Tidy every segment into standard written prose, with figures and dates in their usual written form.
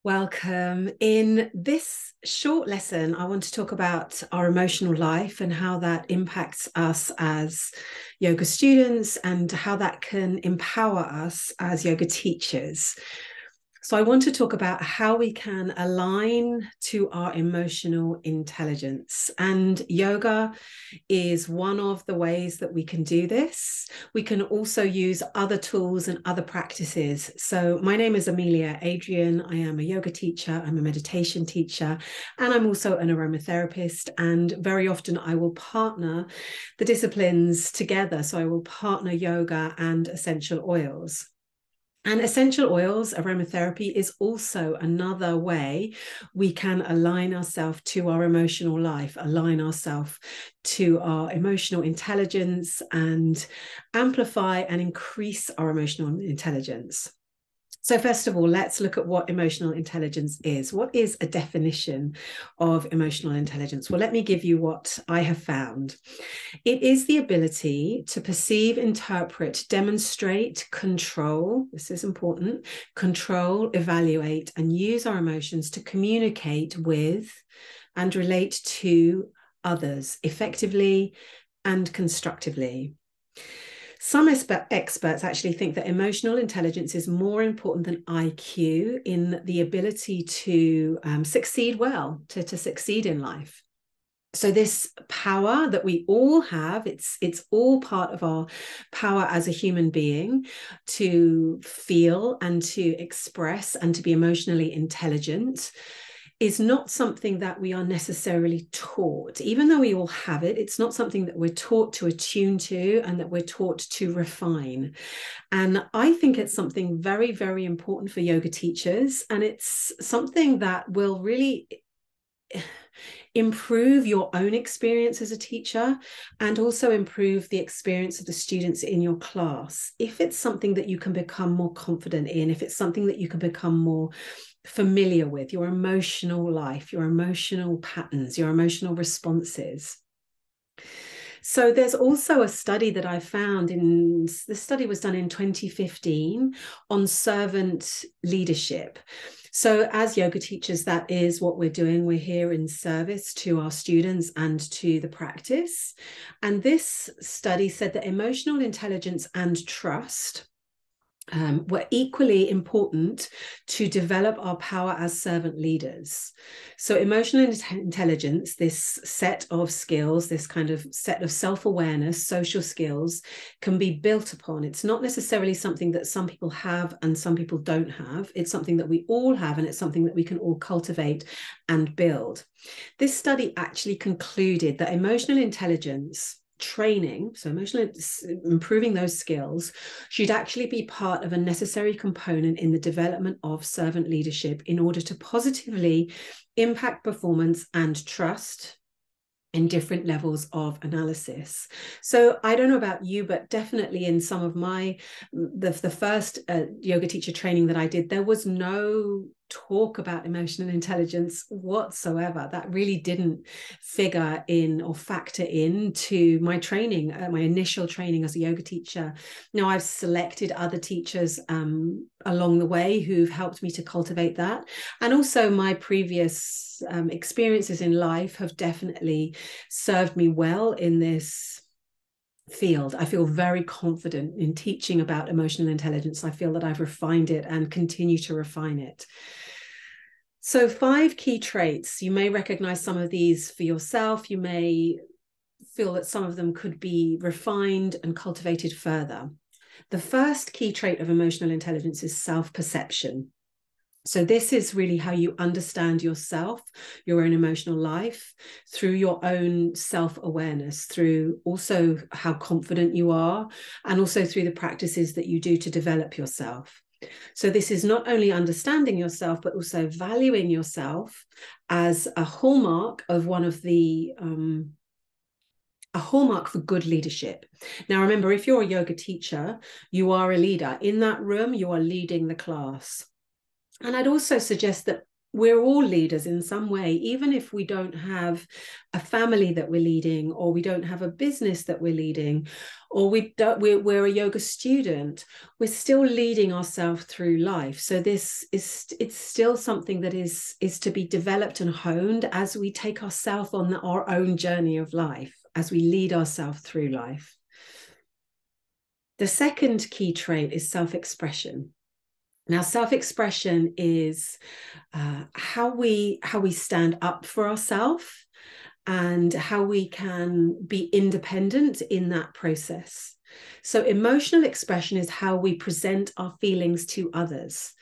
Welcome. In this short lesson, I want to talk about our emotional life and how that impacts us as yoga students and how that can empower us as yoga teachers. So I want to talk about how we can align to our emotional intelligence. And yoga is one of the ways that we can do this. We can also use other tools and other practices. So my name is Amelia Adrian. I am a yoga teacher, I'm a meditation teacher, and I'm also an aromatherapist. And very often I will partner the disciplines together. So I will partner yoga and essential oils. And essential oils, aromatherapy, is also another way we can align ourselves to our emotional life, align ourselves to our emotional intelligence, and amplify and increase our emotional intelligence. So first of all, let's look at what emotional intelligence is. What is a definition of emotional intelligence? Well, let me give you what I have found. It is the ability to perceive, interpret, demonstrate, control, this is important, control, evaluate, and use our emotions to communicate with and relate to others effectively and constructively. Some experts actually think that emotional intelligence is more important than IQ in the ability to succeed well, to succeed in life. So this power that we all have, it's all part of our power as a human being to feel and to express and to be emotionally intelligent, is not something that we are necessarily taught. Even though we all have it, it's not something that we're taught to attune to and that we're taught to refine. And I think it's something very, very important for yoga teachers. And it's something that will really improve your own experience as a teacher and also improve the experience of the students in your class. If it's something that you can become more confident in, if it's something that you can become more familiar with, your emotional life, your emotional patterns, your emotional responses. So there's also a study that I found this study was done in 2015 on servant leadership. So as yoga teachers, that is what we're doing. We're here in service to our students and to the practice. And this study said that emotional intelligence and trust were equally important to develop our power as servant leaders. So emotional intelligence, this set of skills, this kind of set of self-awareness, social skills, can be built upon. It's not necessarily something that some people have and some people don't have. It's something that we all have, and it's something that we can all cultivate and build. This study actually concluded that emotional intelligence training, so emotional improving those skills, should actually be part of a necessary component in the development of servant leadership in order to positively impact performance and trust in different levels of analysis. So I don't know about you, but definitely in some of the first yoga teacher training that I did, there was no talk about emotional intelligence whatsoever. That really didn't figure in or factor into my training, my initial training as a yoga teacher. Now I've selected other teachers along the way who've helped me to cultivate that. And also my previous experiences in life have definitely served me well in this field. I feel very confident in teaching about emotional intelligence. I feel that I've refined it and continue to refine it. So 5 key traits. You may recognize some of these for yourself. You may feel that some of them could be refined and cultivated further. The first key trait of emotional intelligence is self-perception. So this is really how you understand yourself, your own emotional life, through your own self-awareness, through also how confident you are, and also through the practices that you do to develop yourself. So this is not only understanding yourself, but also valuing yourself as a hallmark of one of the a hallmark for good leadership. Now, remember, if you're a yoga teacher, you are a leader. In that room, you are leading the class. And I'd also suggest that we're all leaders in some way, even if we don't have a family that we're leading, or we don't have a business that we're leading, or we're a yoga student. We're still leading ourselves through life. So it's still something that is to be developed and honed as we take ourselves on our own journey of life, as we lead ourselves through life. The second key trait is self-expression. Now, self-expression is how we stand up for ourselves and how we can be independent in that process. So emotional expression is how we present our feelings to others.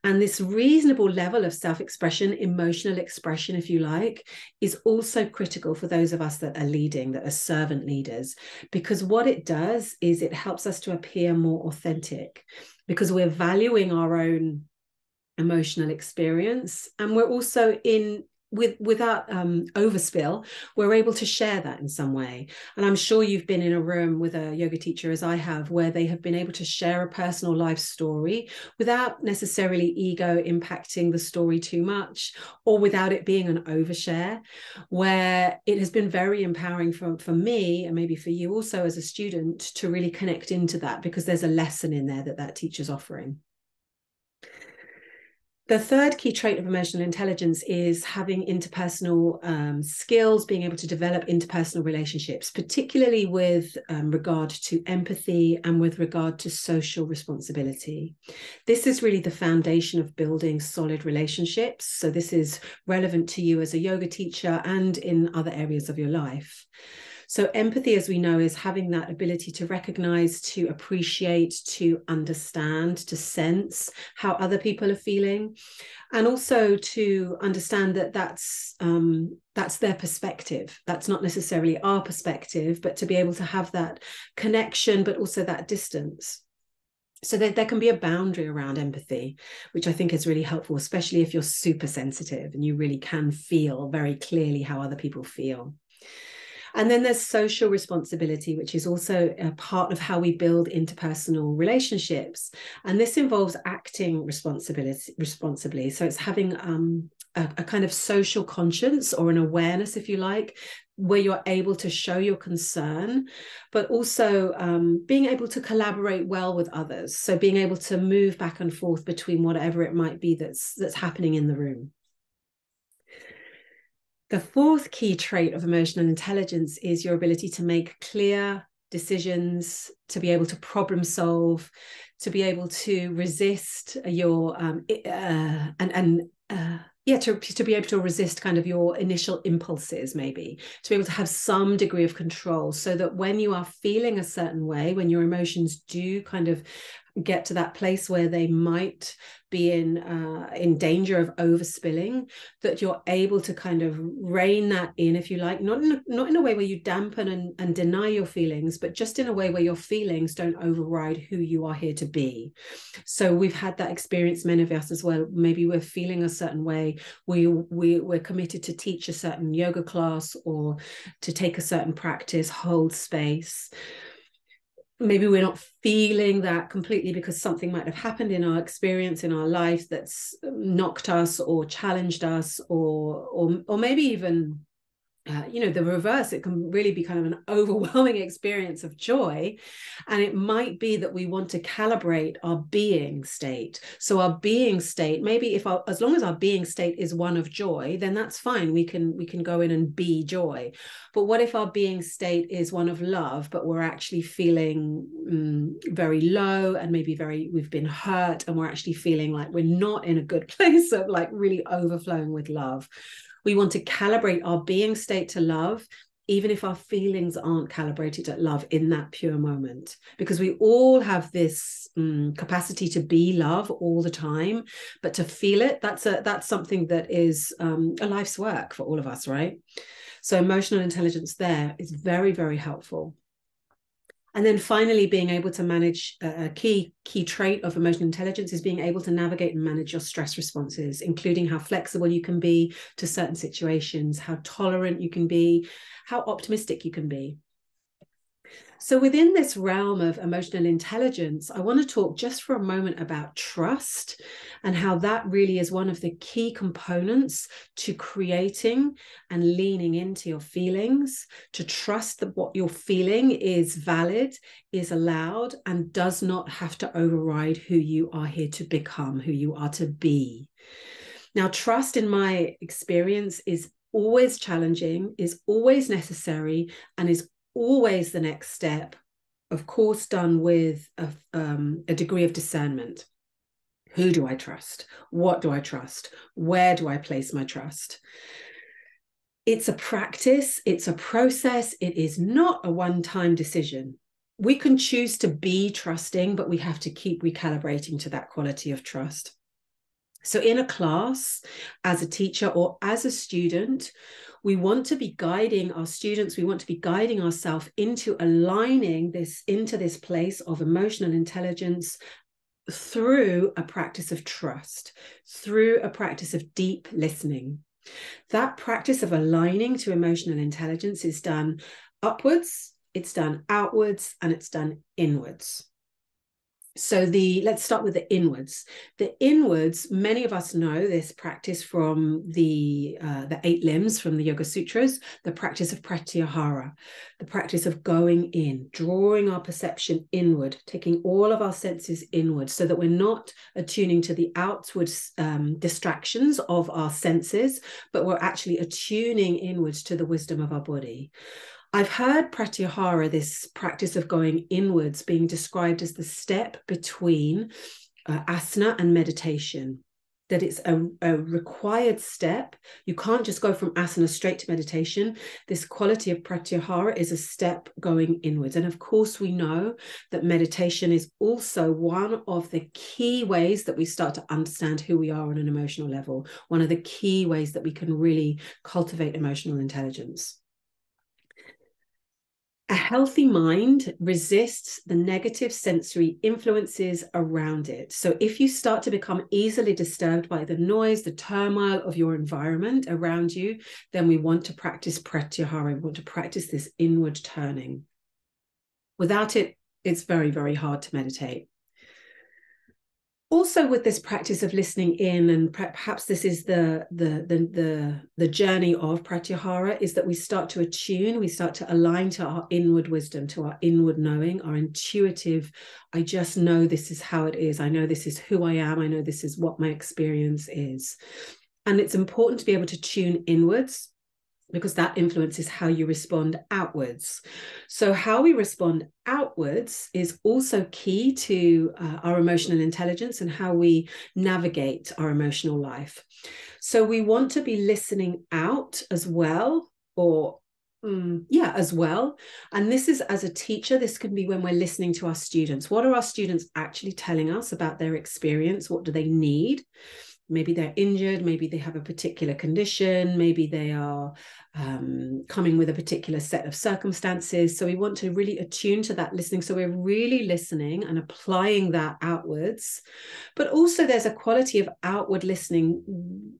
And this reasonable level of self-expression, emotional expression, if you like, is also critical for those of us that are leading, that are servant leaders, because what it does is it helps us to appear more authentic, because we're valuing our own emotional experience, and we're also without overspill, we're able to share that in some way. And I'm sure you've been in a room with a yoga teacher, as I have, where they have been able to share a personal life story without necessarily ego impacting the story too much, or without it being an overshare, where it has been very empowering for me, and maybe for you also as a student, to really connect into that, because there's a lesson in there that teacher's offering. The third key trait of emotional intelligence is having interpersonal skills, being able to develop interpersonal relationships, particularly with regard to empathy and with regard to social responsibility. This is really the foundation of building solid relationships. So this is relevant to you as a yoga teacher and in other areas of your life. So empathy, as we know, is having that ability to recognize, to appreciate, to understand, to sense how other people are feeling, and also to understand that that's their perspective. That's not necessarily our perspective, but to be able to have that connection, but also that distance. So there can be a boundary around empathy, which I think is really helpful, especially if you're super sensitive and you really can feel very clearly how other people feel. And then there's social responsibility, which is also a part of how we build interpersonal relationships. And this involves acting responsibly. So it's having a kind of social conscience, or an awareness, if you like, where you're able to show your concern, but also being able to collaborate well with others. So being able to move back and forth between whatever it might be that's happening in the room. The fourth key trait of emotional intelligence is your ability to make clear decisions, to be able to problem solve, to be able to resist your to be able to resist kind of your initial impulses, maybe to be able to have some degree of control, so that when you are feeling a certain way, when your emotions do kind of get to that place where they might be in danger of overspilling, that you're able to kind of rein that in, if you like, not in a way where you dampen and deny your feelings, but just in a way where your feelings don't override who you are here to be. So we've had that experience, many of us as well. Maybe we're feeling a certain way, we're committed to teach a certain yoga class or to take a certain practice, hold space. Maybe we're not feeling that completely because something might have happened in our experience, in our life, that's knocked us or challenged us, or maybe even the reverse. It can really be kind of an overwhelming experience of joy. And it might be that we want to calibrate our being state. So our being state, maybe as long as our being state is one of joy, then that's fine. We can go in and be joy. But what if our being state is one of love, but we're actually feeling very low, and maybe we've been hurt, and we're actually feeling like we're not in a good place of like really overflowing with love. We want to calibrate our being state to love, even if our feelings aren't calibrated at love in that pure moment, because we all have this capacity to be love all the time, but to feel it, that's something that is a life's work for all of us, right? So emotional intelligence there is very, very helpful. And then finally, being able to manage, a key trait of emotional intelligence is being able to navigate and manage your stress responses, including how flexible you can be to certain situations, how tolerant you can be, how optimistic you can be. So within this realm of emotional intelligence, I want to talk just for a moment about trust and how that really is one of the key components to creating and leaning into your feelings, to trust that what you're feeling is valid, is allowed, and does not have to override who you are here to become, who you are to be. Now, trust, in my experience, is always challenging, is always necessary, and is always the next step, of course, done with a degree of discernment. Who do I trust? What do I trust? Where do I place my trust? It's a practice, it's a process, it is not a one-time decision. We can choose to be trusting, but we have to keep recalibrating to that quality of trust. So in a class, as a teacher or as a student, we want to be guiding our students, we want to be guiding ourselves into aligning this into this place of emotional intelligence through a practice of trust, through a practice of deep listening. That practice of aligning to emotional intelligence is done upwards, it's done outwards, and it's done inwards. So let's start with the inwards. The inwards, many of us know this practice from the 8 limbs from the Yoga Sutras, the practice of pratyahara, the practice of going in, drawing our perception inward, taking all of our senses inward so that we're not attuning to the outward distractions of our senses, but we're actually attuning inwards to the wisdom of our body. I've heard pratyahara, this practice of going inwards, being described as the step between asana and meditation, that it's a required step. You can't just go from asana straight to meditation. This quality of pratyahara is a step going inwards. And of course, we know that meditation is also one of the key ways that we start to understand who we are on an emotional level, one of the key ways that we can really cultivate emotional intelligence. A healthy mind resists the negative sensory influences around it. So if you start to become easily disturbed by the noise, the turmoil of your environment around you, then we want to practice pratyahara. We want to practice this inward turning. Without it, it's very, very hard to meditate. Also, with this practice of listening in, and perhaps this is the journey of pratyahara, is that we start to attune, we start to align to our inward wisdom, to our inward knowing, our intuitive, I just know this is how it is. I know this is who I am. I know this is what my experience is. And it's important to be able to tune inwards, because that influences how you respond outwards. So how we respond outwards is also key to our emotional intelligence and how we navigate our emotional life. So we want to be listening out as well, as well. And this is, as a teacher, this can be when we're listening to our students. What are our students actually telling us about their experience? What do they need? Maybe they're injured, maybe they have a particular condition, maybe they are coming with a particular set of circumstances. So we want to really attune to that listening. So we're really listening and applying that outwards. But also there's a quality of outward listening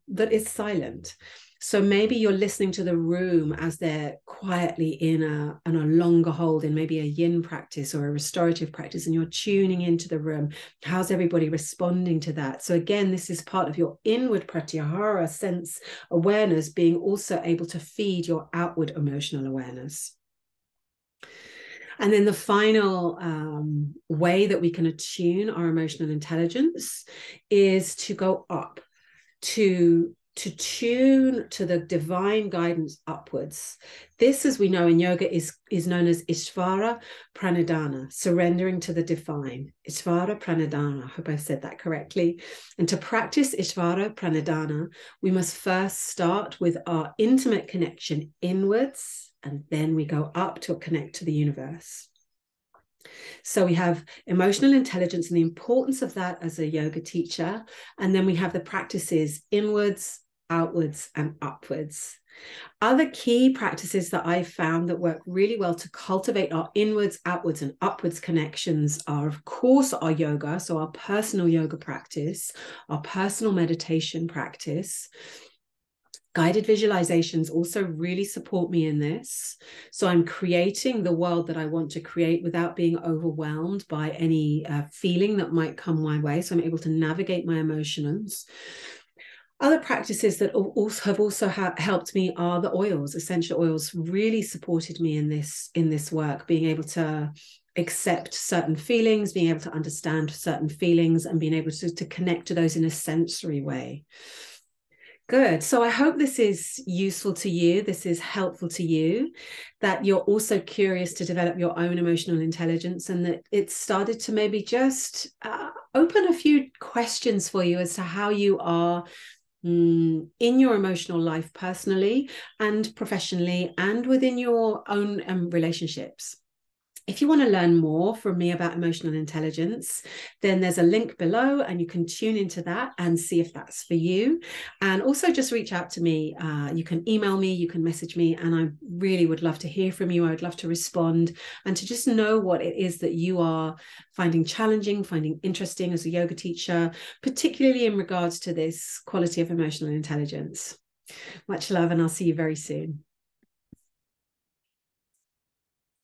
that is silent. So maybe you're listening to the room as they're quietly in a longer hold in maybe a yin practice or a restorative practice, and you're tuning into the room. How's everybody responding to that? So again, this is part of your inward pratyahara sense awareness, being also able to feed your outward emotional awareness. And then the final way that we can attune our emotional intelligence is to go up, to tune to the divine guidance upwards. This, as we know in yoga, is known as Ishvara Pranidhana, surrendering to the divine. Ishvara Pranidhana, I hope I've said that correctly. And to practice Ishvara Pranidhana, we must first start with our intimate connection inwards, and then we go up to connect to the universe. So we have emotional intelligence and the importance of that as a yoga teacher. And then we have the practices inwards, outwards, and upwards. Other key practices that I've found that work really well to cultivate our inwards, outwards, and upwards connections are, of course, our yoga. So our personal yoga practice, our personal meditation practice. Guided visualizations also really support me in this. So I'm creating the world that I want to create without being overwhelmed by any feeling that might come my way. So I'm able to navigate my emotions. Other practices that have also helped me are the oils. Essential oils really supported me in this work, being able to accept certain feelings, being able to understand certain feelings, and being able to connect to those in a sensory way. Good. So I hope this is useful to you. This is helpful to you, that you're also curious to develop your own emotional intelligence, and that it's started to maybe just open a few questions for you as to how you are in your emotional life personally and professionally and within your own relationships. If you want to learn more from me about emotional intelligence, then there's a link below and you can tune into that and see if that's for you. And also just reach out to me. You can email me, you can message me, and I really would love to hear from you. I would love to respond and to just know what it is that you are finding challenging, finding interesting as a yoga teacher, particularly in regards to this quality of emotional intelligence. Much love, and I'll see you very soon.